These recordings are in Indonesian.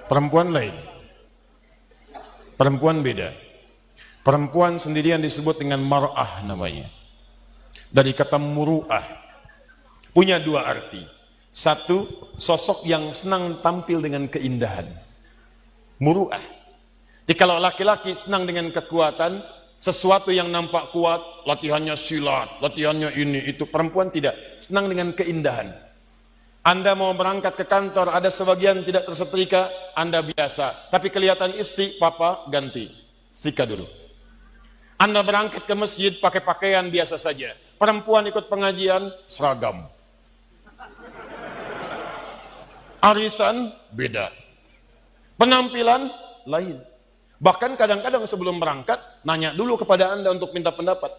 Perempuan lain. Perempuan beda. Perempuan sendirian disebut dengan mar'ah namanya. Dari kata muru'ah. Punya dua arti. Satu, sosok yang senang tampil dengan keindahan. Muru'ah. Jadi kalau laki-laki senang dengan kekuatan, sesuatu yang nampak kuat, latihannya silat, latihannya ini, itu. Perempuan tidak. Senang dengan keindahan. Anda mau berangkat ke kantor, ada sebagian tidak tersetrika, Anda biasa. Tapi kelihatan istri, papa ganti. Setrika dulu. Anda berangkat ke masjid, pakai pakaian biasa saja. Perempuan ikut pengajian, seragam. Arisan, beda. Penampilan, lain. Bahkan kadang-kadang sebelum berangkat, nanya dulu kepada Anda untuk minta pendapat.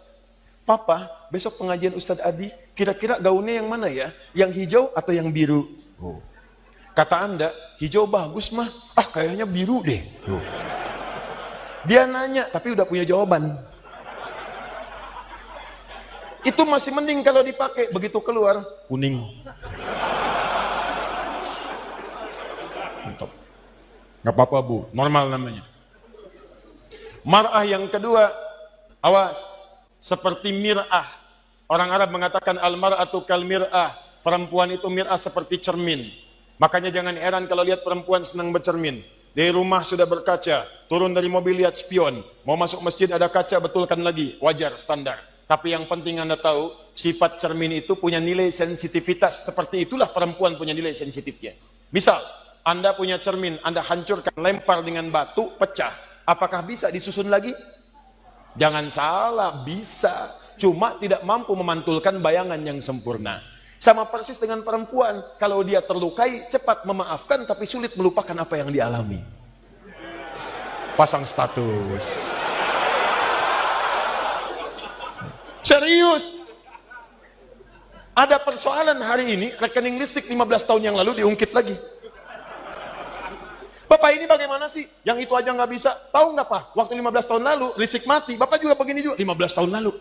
Papa, besok pengajian Ustadz Adi, kira-kira gaunnya yang mana ya? Yang hijau atau yang biru? Oh. Kata Anda, hijau bagus mah. Ah, kayaknya biru deh. Oh. Dia nanya, tapi udah punya jawaban. Itu masih mending kalau dipakai. Begitu keluar, kuning. Mantap. Gak apa-apa bu, normal namanya. Mar'ah yang kedua, awas. Seperti mir'ah. Orang Arab mengatakan al-mar'atu kal mir'ah. Perempuan itu mir'ah seperti cermin. Makanya jangan heran kalau lihat perempuan senang bercermin. Dari rumah sudah berkaca, turun dari mobil lihat spion. Mau masuk masjid ada kaca, betulkan lagi. Wajar, standar. Tapi yang penting Anda tahu, sifat cermin itu punya nilai sensitivitas. Seperti itulah perempuan punya nilai sensitifnya. Misal, Anda punya cermin, Anda hancurkan, lempar dengan batu, pecah. Apakah bisa disusun lagi? Jangan salah, bisa. Cuma tidak mampu memantulkan bayangan yang sempurna. Sama persis dengan perempuan. Kalau dia terlukai, cepat memaafkan, tapi sulit melupakan apa yang dialami. Pasang status. Serius. Ada persoalan hari ini, rekening listrik 15 tahun yang lalu diungkit lagi. Bapak ini bagaimana sih? Yang itu aja nggak bisa. Tahu nggak Pak? Waktu 15 tahun lalu, listrik mati. Bapak juga begini juga. 15 tahun lalu.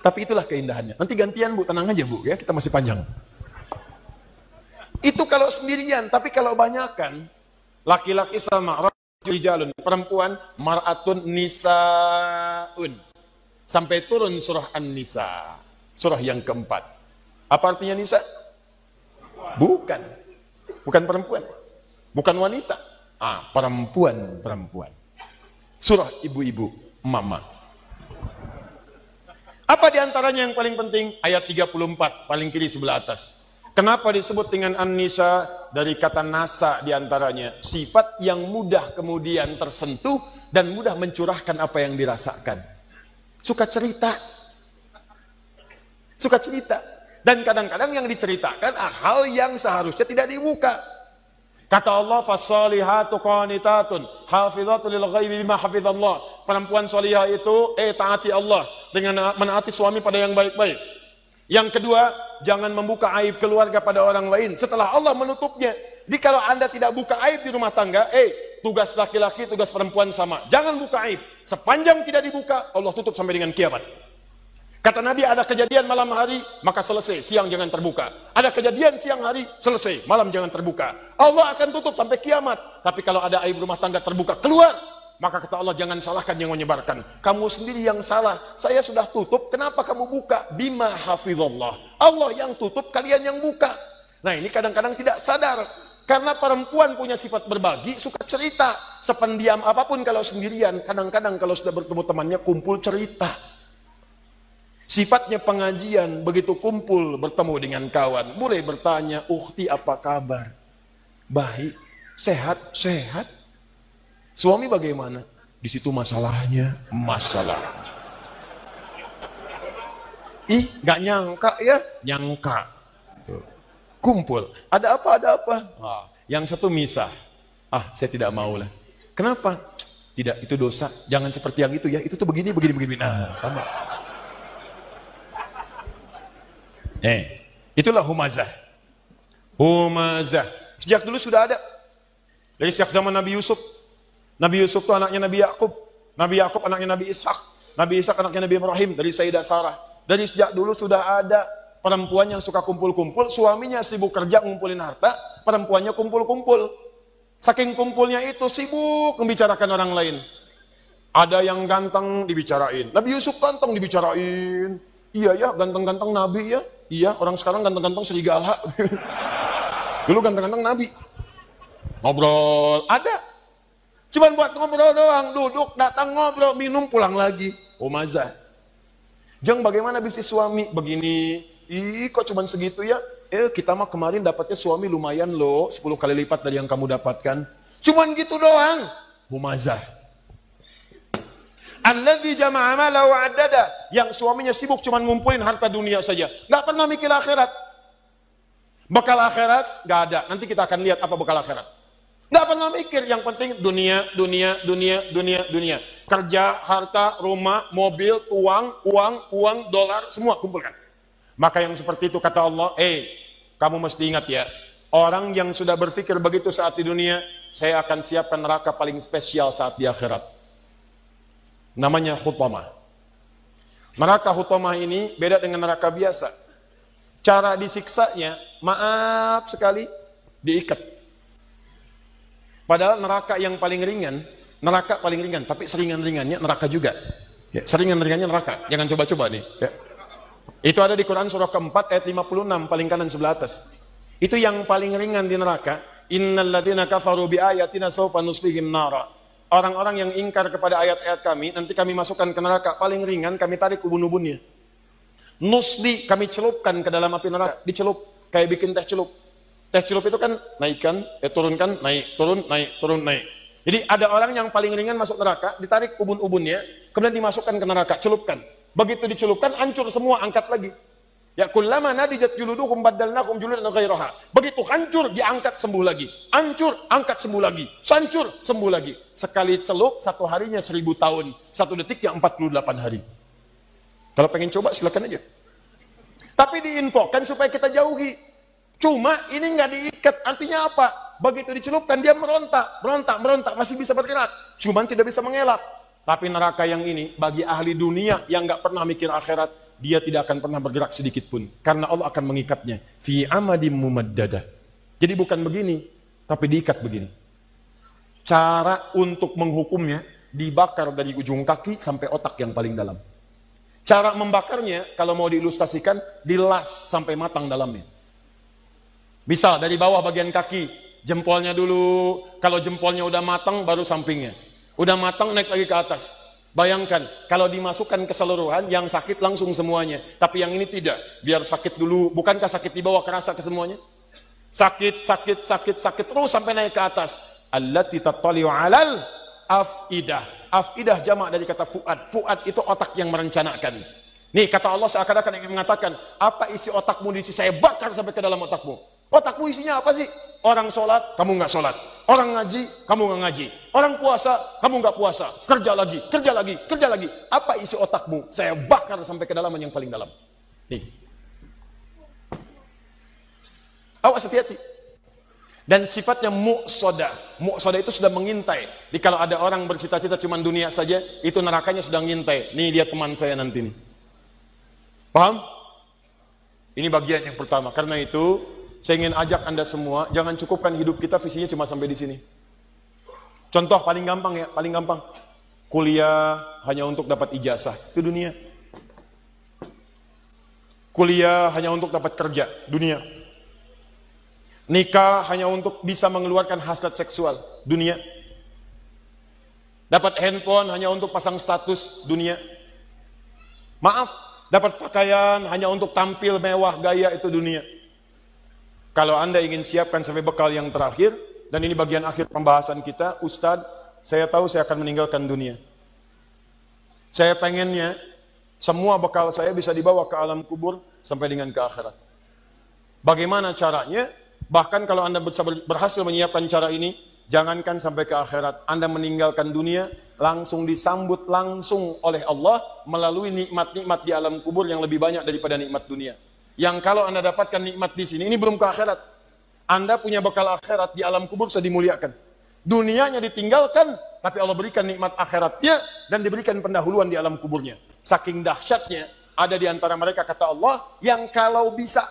Tapi itulah keindahannya. Nanti gantian Bu, tenang aja Bu. Ya, kita masih panjang. Itu kalau sendirian. Tapi kalau banyakan, laki-laki sama rijalun, perempuan, mar'atun nisaun. Sampai turun surah An-Nisa. Surah yang keempat. Apa artinya nisa? Bukan. Bukan perempuan. Bukan wanita. Perempuan. Surah ibu-ibu, mama. Apa diantaranya yang paling penting? Ayat 34, paling kiri sebelah atas. Kenapa disebut dengan An-Nisa? Dari kata nasa diantaranya. Sifat yang mudah kemudian tersentuh dan mudah mencurahkan apa yang dirasakan. Suka cerita. Dan kadang-kadang yang diceritakan hal yang seharusnya tidak dibuka. Kata Allah, fasalihatu qanitatun hafizatu lil ghaibi bima hafizallah. Perempuan salihah itu taati Allah dengan menaati suami pada yang baik-baik. Yang kedua, jangan membuka aib keluarga pada orang lain setelah Allah menutupnya. Jadi kalau Anda tidak buka aib di rumah tangga, tugas laki-laki, tugas perempuan sama. Jangan buka aib. Sepanjang tidak dibuka, Allah tutup sampai dengan kiamat. Kata Nabi, ada kejadian malam hari, maka selesai, siang jangan terbuka. Ada kejadian siang hari, selesai, malam jangan terbuka. Allah akan tutup sampai kiamat. Tapi kalau ada aib rumah tangga terbuka, keluar. Maka kata Allah, jangan salahkan yang menyebarkan. Kamu sendiri yang salah. Saya sudah tutup, kenapa kamu buka? Bima hafizallah. Allah yang tutup, kalian yang buka. Nah ini kadang-kadang tidak sadar. Karena perempuan punya sifat berbagi, suka cerita. Sependiam apapun kalau sendirian. Kadang-kadang kalau sudah bertemu temannya, kumpul cerita. Sifatnya pengajian, begitu kumpul bertemu dengan kawan, mulai bertanya, "Ukhti apa kabar?" "Baik." "Sehat?" "Sehat." "Suami bagaimana?" "Di situ masalahnya." "Masalah." "Ih, gak nyangka ya?" "Nyangka." Kumpul, "Ada apa, ada apa?" Yang satu misah. Saya tidak mau lah." "Kenapa?" "Tidak, itu dosa. Jangan seperti yang itu ya. Itu tuh begini. Nah, sama. Itulah humazah. Sejak dulu sudah ada. Dari sejak zaman Nabi Yusuf. Nabi Yusuf itu anaknya Nabi Yakub. Nabi Yakub anaknya Nabi Ishak. Nabi Ishak anaknya Nabi Ibrahim. Dari Sayyidah Sarah. Dari sejak dulu sudah ada. Perempuan yang suka kumpul-kumpul, suaminya sibuk kerja ngumpulin harta, perempuannya kumpul-kumpul. Saking kumpulnya itu sibuk membicarakan orang lain. Ada yang ganteng dibicarain. Nabi Yusuf ganteng dibicarain. Iya ya, ganteng-ganteng Nabi ya. Iya, orang sekarang ganteng-ganteng serigala. Dulu ganteng-ganteng Nabi. Ngobrol, ada. Cuman buat ngobrol doang, duduk, datang ngobrol, minum, pulang lagi. Mazah. Jeng, bagaimana bisnis suami? Begini. Ih, kok cuman segitu ya? Kita mah kemarin dapatnya suami lumayan loh, 10 kali lipat dari yang kamu dapatkan. Cuman gitu doang. Humazah. Alladzi jama'a mala wa 'addada, yang suaminya sibuk cuman ngumpulin harta dunia saja. Enggak pernah mikir akhirat. Bekal akhirat enggak ada. Nanti kita akan lihat apa bekal akhirat. Enggak pernah mikir, yang penting dunia. Kerja, harta, rumah, mobil, uang, dolar, semua kumpulkan. Maka yang seperti itu kata Allah, kamu mesti ingat ya, orang yang sudah berpikir begitu saat di dunia, saya akan siapkan neraka paling spesial saat di akhirat. Namanya Hutamah. Neraka Hutamah ini beda dengan neraka biasa. Cara disiksanya, maaf sekali, diikat. Padahal neraka yang paling ringan, tapi seringan-ringannya neraka juga. Ya, seringan-ringannya neraka, jangan coba-coba nih. Ya. Itu ada di Quran surah keempat ayat 56 paling kanan sebelah atas. Itu yang paling ringan di neraka. Innal ladzina kafaru bi ayatina sawfa nuslihim nara. Orang-orang yang ingkar kepada ayat-ayat kami, nanti kami masukkan ke neraka paling ringan, kami tarik ubun-ubunnya. Nusli, kami celupkan ke dalam api neraka, dicelup kayak bikin teh celup. Teh celup itu kan naikkan, turunkan, naik, turun, naik. Jadi ada orang yang paling ringan masuk neraka, ditarik ubun-ubunnya, kemudian dimasukkan ke neraka, celupkan. Begitu dicelupkan, hancur semua, angkat lagi. Ya kullama nadijat juluduhum baddalnakum juludan ghairaha. Begitu hancur, diangkat sembuh lagi. Hancur, angkat sembuh lagi. Hancur, sembuh lagi. Sekali celup, 1 harinya 1000 tahun. 1 detiknya 48 hari. Kalau pengen coba, silakan aja. Tapi diinfokan supaya kita jauhi. Cuma ini nggak diikat, artinya apa? Begitu dicelupkan, dia merontak, masih bisa bergerak. Cuman tidak bisa mengelak. Tapi neraka yang ini, bagi ahli dunia yang gak pernah mikir akhirat, dia tidak akan pernah bergerak sedikit pun. Karena Allah akan mengikatnya. Fi amadim mumaddadah. Jadi bukan begini, tapi diikat begini. Cara untuk menghukumnya, dibakar dari ujung kaki sampai otak yang paling dalam. Cara membakarnya, kalau mau diilustrasikan, dilas sampai matang dalamnya. Misal dari bawah bagian kaki, jempolnya dulu. Kalau jempolnya udah matang, baru sampingnya. Udah matang, naik lagi ke atas. Bayangkan, kalau dimasukkan keseluruhan, yang sakit langsung semuanya. Tapi yang ini tidak. Biar sakit dulu. Bukankah sakit di bawah kerasa ke semuanya? Sakit, terus sampai naik ke atas. Allati tattali'u 'alal afidah. Afidah jamak dari kata fuad. Fuad itu otak yang merencanakan. Nih, kata Allah seakan-akan ingin mengatakan, apa isi otakmu diisi? Saya bakar sampai ke dalam otakmu. Otakmu isinya apa sih? Orang sholat, kamu nggak sholat. Orang ngaji, kamu nggak ngaji. Orang puasa, kamu nggak puasa. Kerja lagi. Apa isi otakmu? Saya bakar sampai ke dalaman yang paling dalam. Nih. Awas, hati-hati. Dan sifatnya mu'soda. Mu'soda itu sudah mengintai. Jadi kalau ada orang bercita-cita cuma dunia saja, itu nerakanya sudah mengintai. Nih dia teman saya nanti nih. Paham? Ini bagian yang pertama. Karena itu, saya ingin ajak Anda semua, jangan cukupkan hidup kita visinya cuma sampai di sini. Contoh paling gampang ya, paling gampang. Kuliah hanya untuk dapat ijazah, itu dunia. Kuliah hanya untuk dapat kerja, dunia. Nikah hanya untuk bisa mengeluarkan hasrat seksual, dunia. Dapat handphone hanya untuk pasang status, dunia. Maaf, dapat pakaian hanya untuk tampil mewah gaya, itu dunia. Kalau Anda ingin siapkan sampai bekal yang terakhir, dan ini bagian akhir pembahasan kita, Ustadz, saya tahu saya akan meninggalkan dunia. Saya pengennya, semua bekal saya bisa dibawa ke alam kubur, sampai dengan ke akhirat. Bagaimana caranya? Bahkan kalau Anda berhasil menyiapkan cara ini, jangankan sampai ke akhirat, Anda meninggalkan dunia, langsung disambut langsung oleh Allah, melalui nikmat-nikmat di alam kubur yang lebih banyak daripada nikmat dunia. Yang kalau Anda dapatkan nikmat di sini, ini belum ke akhirat. Anda punya bekal akhirat di alam kubur sudah dimuliakan. Dunianya ditinggalkan, tapi Allah berikan nikmat akhiratnya dan diberikan pendahuluan di alam kuburnya. Saking dahsyatnya, Ada di antara mereka, kata Allah, yang kalau bisa,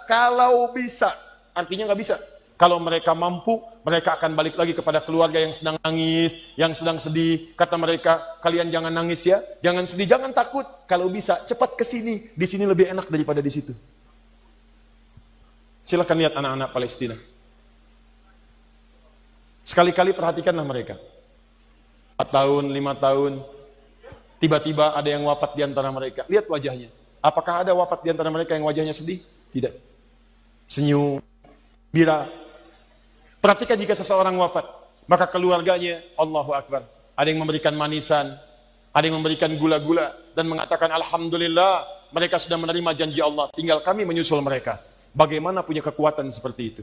artinya nggak bisa. Kalau mereka mampu, mereka akan balik lagi kepada keluarga yang sedang nangis, yang sedang sedih. Kata mereka, kalian jangan nangis ya, jangan sedih, jangan takut. Kalau bisa, cepat ke sini. Di sini lebih enak daripada di situ. Silakan lihat anak-anak Palestina. Sekali-kali perhatikanlah mereka. 4 tahun, 5 tahun, tiba-tiba ada yang wafat di antara mereka. Lihat wajahnya. Apakah ada wafat di antara mereka yang wajahnya sedih? Tidak. Senyum, gembira. Perhatikan jika seseorang wafat, maka keluarganya, Allahu Akbar, ada yang memberikan manisan, ada yang memberikan gula-gula, dan mengatakan Alhamdulillah, mereka sudah menerima janji Allah, tinggal kami menyusul mereka. Bagaimana punya kekuatan seperti itu?